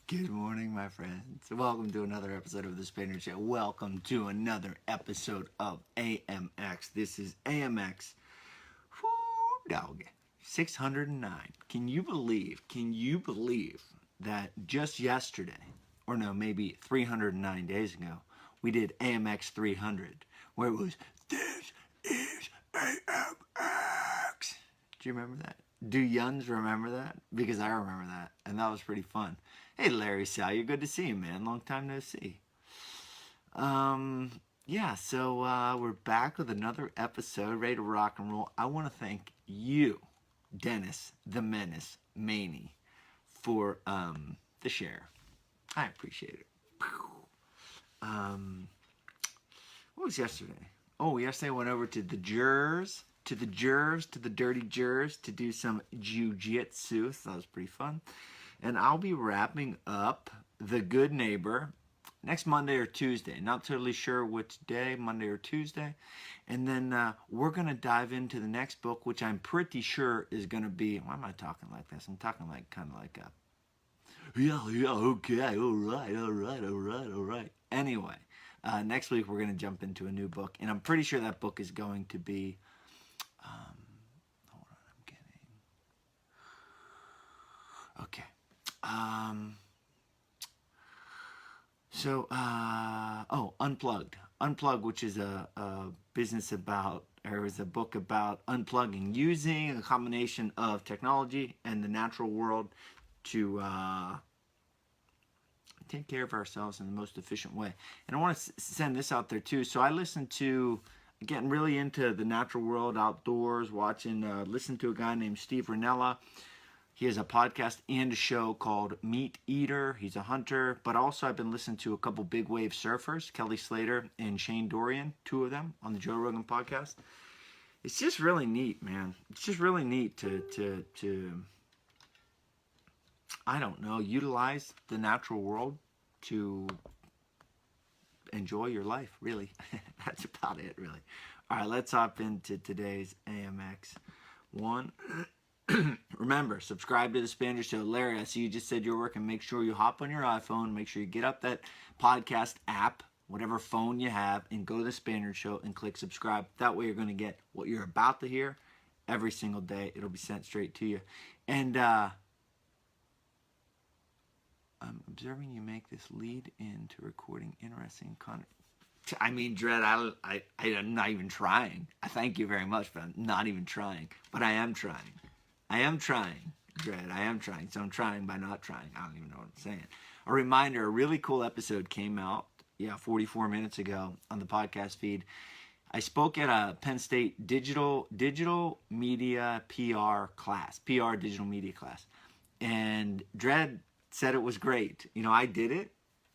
Good morning, my friends. Welcome to another episode of the Spaniard Show. Welcome to another episode of AMX. This is AMX dog 609. Can you believe that just yesterday, or no, maybe 309 days ago, we did AMX 300, where it was, this is AMX. Do you remember that? Do yuns remember that? Because I remember that, and that was pretty fun. Hey, Larry Salyer, good to see you, man. Long time no see. So we're back with another episode, ready to rock and roll. I want to thank you, Dennis the Menace Maney, for the share. I appreciate it. What was yesterday? Oh, yesterday I went over to the Jers, to the Dirty Jers, to do some jiu-jitsu. So that was pretty fun. And I'll be wrapping up The Good Neighbor next Monday or Tuesday. Not totally sure which day, Monday or Tuesday. And then we're going to dive into the next book, which I'm pretty sure is going to be... Why am I talking like this? I'm talking like kind of like a... Yeah, okay, all right. Anyway, next week we're going to jump into a new book. And I'm pretty sure that book is going to be... hold on, I'm getting... Okay. Unplugged. Unplugged, which is a business about, or is a book about unplugging, using a combination of technology and the natural world to take care of ourselves in the most efficient way. And I want to send this out there too. So I listen to, getting really into the natural world, outdoors, listen to a guy named Steve Rinella. He has a podcast and a show called Meat Eater. He's a hunter, but also I've been listening to a couple big wave surfers, Kelly Slater and Shane Dorian, two of them on the Joe Rogan podcast. It's just really neat, man. It's just really neat to I don't know, utilize the natural world to enjoy your life, really. That's about it, really. All right, let's hop into today's AMX 1. Remember, subscribe to the Spaniard Show. Larry, I see you just said you're working. Make sure you hop on your iPhone. Make sure you get up that podcast app, whatever phone you have, and go to the Spaniard Show and click subscribe. That way you're going to get what you're about to hear every single day. It'll be sent straight to you. And I'm observing you make this lead into recording interesting content. I mean, Dred, I'm not even trying. I thank you very much, but I'm not even trying. But I am trying. Dred. I am trying. So I'm trying by not trying. I don't even know what I'm saying. A reminder, a really cool episode came out, 44 minutes ago on the podcast feed. I spoke at a Penn State digital media PR class, PR digital media class. And Dred said it was great. I did it.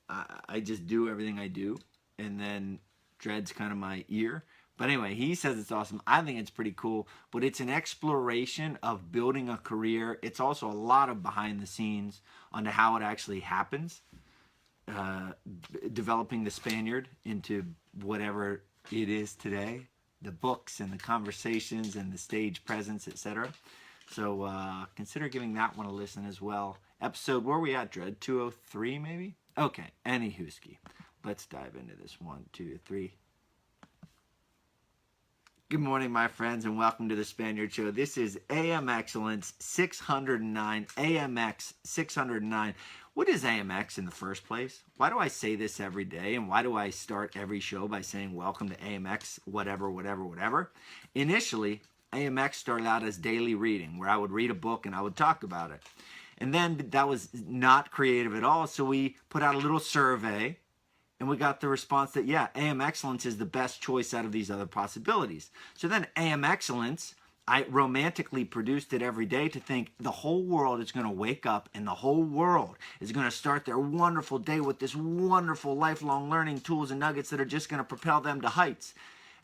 I just do everything I do. And then Dred's kind of my ear. But anyway, he says it's awesome. I think it's pretty cool. But it's an exploration of building a career. It's also a lot of behind the scenes onto how it actually happens. Developing the Spaniard into whatever it is today. The books and the conversations and the stage presence, etc. So consider giving that one a listen as well. Episode, where are we at, Dred? 203 maybe? Okay, anywhoski. Let's dive into this. 1, 2, 3. Good morning, my friends, and welcome to the Spaniard Show. This is AM Excellence 609, AMX 609. What is AMX in the first place? Why do I say this every day, and why do I start every show by saying welcome to AMX whatever? Initially, AMX started out as daily reading, where I would read a book and I would talk about it. And then that was not creative at all, so we put out a little survey. And we got the response that, AM Excellence is the best choice out of these other possibilities. So then AM Excellence, I romantically produced it every day to think the whole world is going to wake up and the whole world is going to start their wonderful day with this wonderful lifelong learning tools and nuggets that are just going to propel them to heights.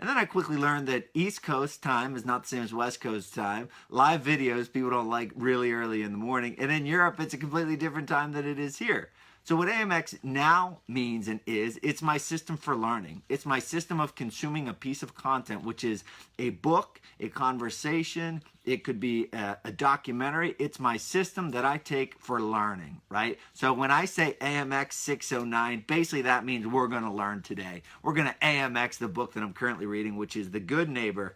And then I quickly learned that East Coast time is not the same as West Coast time. Live videos people don't like really early in the morning. And in Europe, it's a completely different time than it is here. So what AMX now means and is, it's my system for learning. It's my system of consuming a piece of content, which is a book, a conversation, it could be a documentary. It's my system that I take for learning, right? So when I say AMX 609, basically that means we're going to learn today. We're going to AMX the book that I'm currently reading, which is The Good Neighbor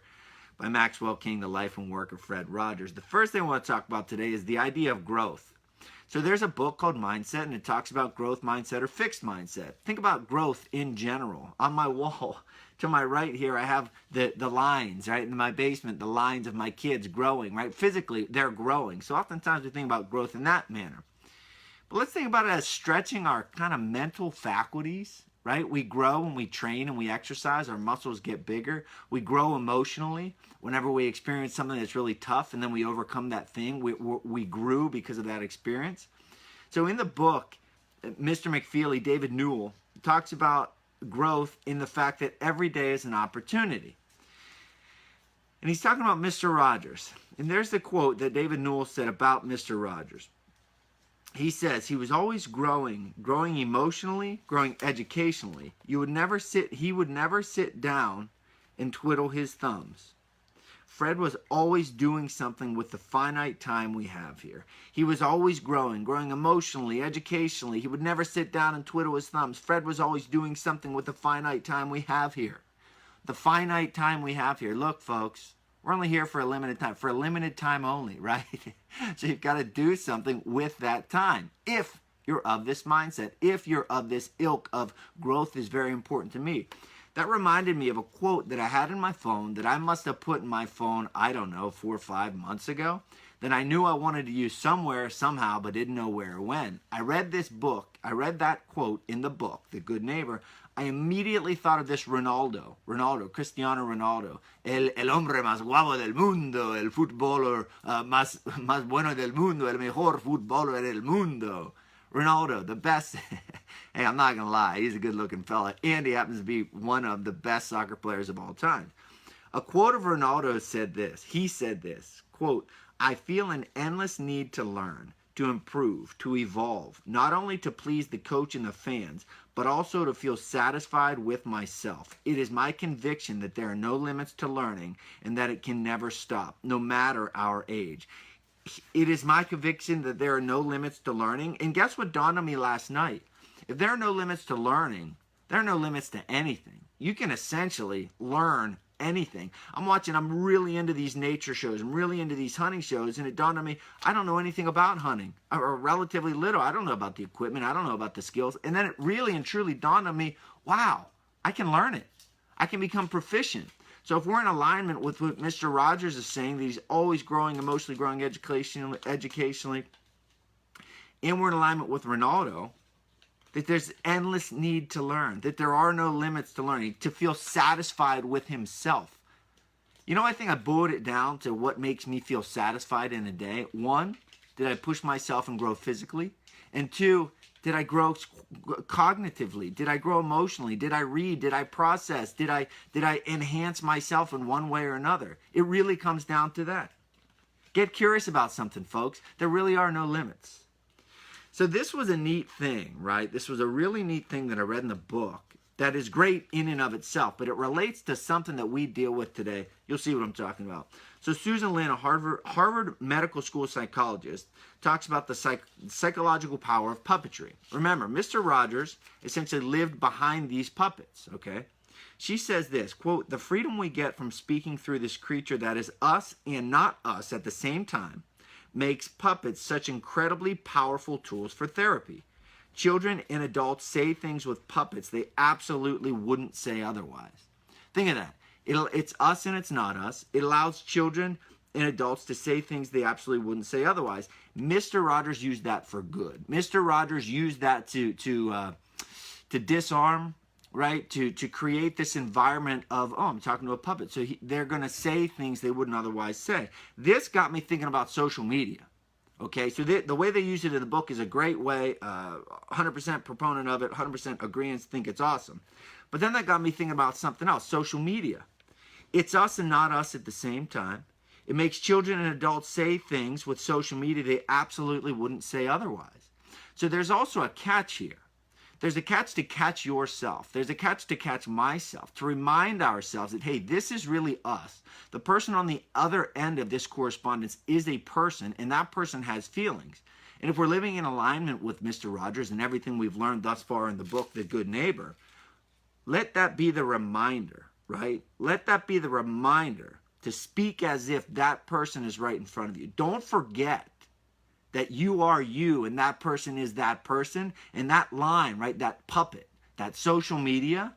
by Maxwell King, The Life and Work of Fred Rogers. The first thing I want to talk about today is the idea of growth. So there's a book called Mindset, and it talks about growth mindset or fixed mindset. Think about growth in general. On my wall to my right here, I have the lines, right? In my basement, the lines of my kids growing, right? Physically, they're growing. So oftentimes we think about growth in that manner. But let's think about it as stretching our kind of mental faculties, right? We grow when we train and we exercise. Our muscles get bigger. We grow emotionally whenever we experience something that's really tough and then we overcome that thing. We grew because of that experience. So in the book, Mr. McFeely, David Newell, talks about growth in the fact that every day is an opportunity. And he's talking about Mr. Rogers. And there's the quote that David Newell said about Mr. Rogers. He says he was always growing emotionally, growing educationally. He would never sit down and twiddle his thumbs. Fred was always doing something with the finite time we have here. He was always growing emotionally, educationally. He would never sit down and twiddle his thumbs. Fred was always doing something with the finite time we have here. The finite time we have here. Look, folks, we're only here for a limited time only, right? So you've got to do something with that time. If you're of this mindset, if you're of this ilk of growth is very important to me. That reminded me of a quote that I had in my phone that I must have put in my phone, I don't know, 4 or 5 months ago, that I knew I wanted to use somewhere, somehow, but didn't know where or when. I read that quote in the book, The Good Neighbor. I immediately thought of this Cristiano Ronaldo, el hombre más guapo del mundo, el futbolero más bueno del mundo, el mejor futbolero del mundo. Ronaldo, the best. Hey, I'm not going to lie. He's a good-looking fella. And he happens to be one of the best soccer players of all time. A quote of Ronaldo said this. He said this, quote, I feel an endless need to learn, to improve, to evolve, not only to please the coach and the fans, but also to feel satisfied with myself. It is my conviction that there are no limits to learning and that it can never stop, no matter our age. It is my conviction that there are no limits to learning. And guess what dawned on me last night? If there are no limits to learning, there are no limits to anything. You can essentially learn anything. I'm really into these nature shows. I'm really into these hunting shows. And it dawned on me, I don't know anything about hunting, or relatively little. I don't know about the equipment. I don't know about the skills. And then it really and truly dawned on me, wow, I can learn it. I can become proficient. So if we're in alignment with what Mr. Rogers is saying, that he's always growing, emotionally growing educationally, and we're in alignment with Ronaldo, that there's endless need to learn, that there are no limits to learning, to feel satisfied with himself. You know, I think I boiled it down to what makes me feel satisfied in a day. 1, did I push myself and grow physically? And 2, did I grow cognitively? Did I grow emotionally? Did I read? Did I process? Did I enhance myself in one way or another? It really comes down to that. Get curious about something, folks. There really are no limits. So this was a neat thing, right? This was a really neat thing that I read in the book that is great in and of itself, but it relates to something that we deal with today. You'll see what I'm talking about. So Susan Lin, a Harvard Medical School psychologist, talks about the psychological power of puppetry. Remember, Mr. Rogers essentially lived behind these puppets, okay? She says this, quote, the freedom we get from speaking through this creature that is us and not us at the same time makes puppets such incredibly powerful tools for therapy. Children and adults say things with puppets they absolutely wouldn't say otherwise. Think of that. It's us and it's not us. It allows children and adults to say things they absolutely wouldn't say otherwise. Mr. Rogers used that for good. Mr. Rogers used that to disarm, right? To create this environment of, oh, I'm talking to a puppet. So they're going to say things they wouldn't otherwise say. This got me thinking about social media. Okay, so the way they use it in the book is a great way. 100% proponent of it, 100% agreeance, think it's awesome. But then that got me thinking about something else, social media. It's us and not us at the same time. It makes children and adults say things with social media they absolutely wouldn't say otherwise. So there's also a catch here. There's a catch to catch yourself. There's a catch to catch myself, to remind ourselves that, hey, this is really us. The person on the other end of this correspondence is a person, and that person has feelings. And if we're living in alignment with Mr. Rogers and everything we've learned thus far in the book, The Good Neighbor, let that be the reminder, right? Let that be the reminder to speak as if that person is right in front of you. Don't forget that you are you and that person is that person. And that line, right, that puppet, that social media,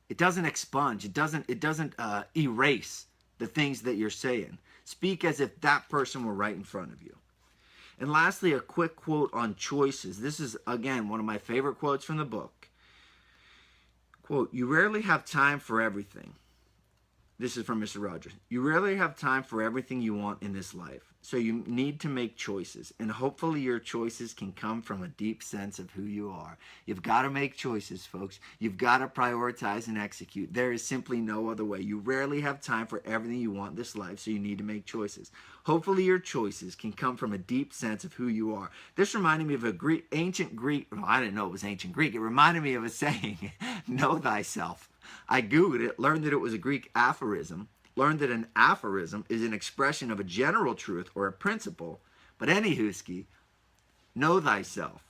it doesn't expunge. It doesn't erase the things that you're saying. Speak as if that person were right in front of you. And lastly, a quick quote on choices. This is, again, one of my favorite quotes from the book. Quote, "You rarely have time for everything." This is from Mr. Rogers. "You rarely have time for everything you want in this life. So you need to make choices. And hopefully your choices can come from a deep sense of who you are." You've got to make choices, folks. You've got to prioritize and execute. There is simply no other way. You rarely have time for everything you want in this life, so you need to make choices. Hopefully your choices can come from a deep sense of who you are. This reminded me of a ancient Greek, well, I didn't know it was ancient Greek. It reminded me of a saying, know thyself. I Googled it, learned that it was a Greek aphorism, learned that an aphorism is an expression of a general truth or a principle. But anywhoski, know thyself.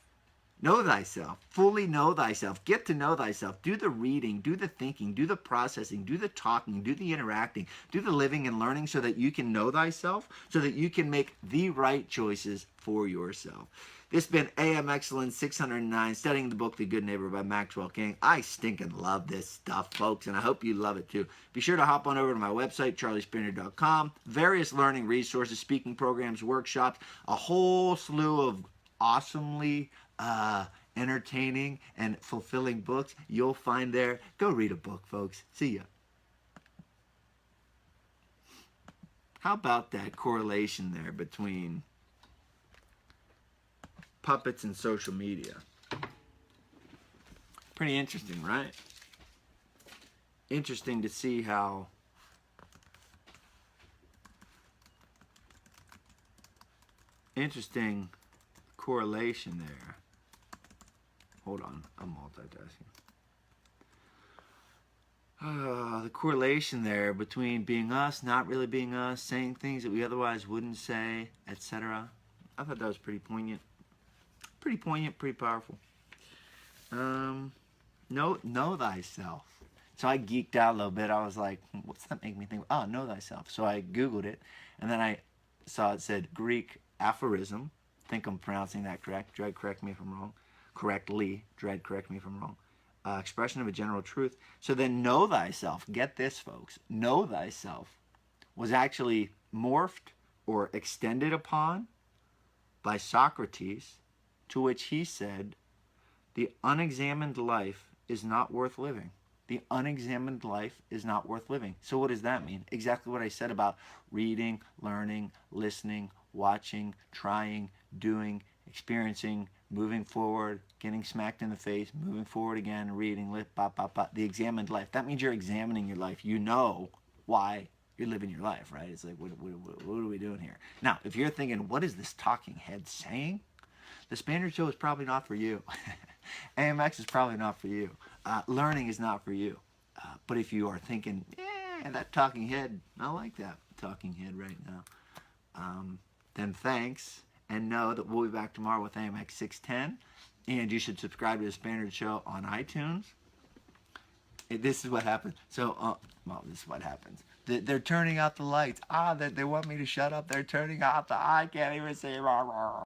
Know thyself. Fully know thyself. Get to know thyself. Do the reading, do the thinking, do the processing, do the talking, do the interacting, do the living and learning so that you can know thyself, so that you can make the right choices for yourself. This has been AM Excellence 609, studying the book The Good Neighbor by Maxwell King. I stinking love this stuff, folks, and I hope you love it too. Be sure to hop on over to my website, charliespaniard.com. Various learning resources, speaking programs, workshops, a whole slew of awesomely entertaining and fulfilling books you'll find there. Go read a book, folks. See ya. How about that correlation there between puppets and social media? Pretty interesting, right? Interesting to see how interesting correlation there. Hold on, I'm multitasking. The correlation there between being us, not really being us, saying things that we otherwise wouldn't say, etc. I thought that was pretty poignant. Pretty poignant, pretty powerful. Know thyself. So I geeked out a little bit. I was like, what's that make me think? Oh, know thyself. So I Googled it, and then I saw it said Greek aphorism. I think I'm pronouncing that correct. Dread, correct me if I'm wrong. Correctly. Dread, correct me if I'm wrong. Expression of a general truth. So then know thyself. Get this, folks. Know thyself was actually morphed or extended upon by Socrates, to which he said, the unexamined life is not worth living. The unexamined life is not worth living. So what does that mean? Exactly what I said about reading, learning, listening, watching, trying, doing, experiencing, moving forward, getting smacked in the face, moving forward again, reading, the examined life. That means you're examining your life. You know why you're living your life, right? It's like, what are we doing here? Now, if you're thinking, what is this talking head saying? The Spaniard Show is probably not for you. AMX is probably not for you. Learning is not for you. But if you are thinking, yeah, that talking head, I like that talking head right now, then thanks. And know that we'll be back tomorrow with AMX 610. And you should subscribe to the Spaniard Show on iTunes. This is what happens. So, well, this is what happens. They're turning out the lights. They want me to shut up. They're turning out I can't even say rah, rah.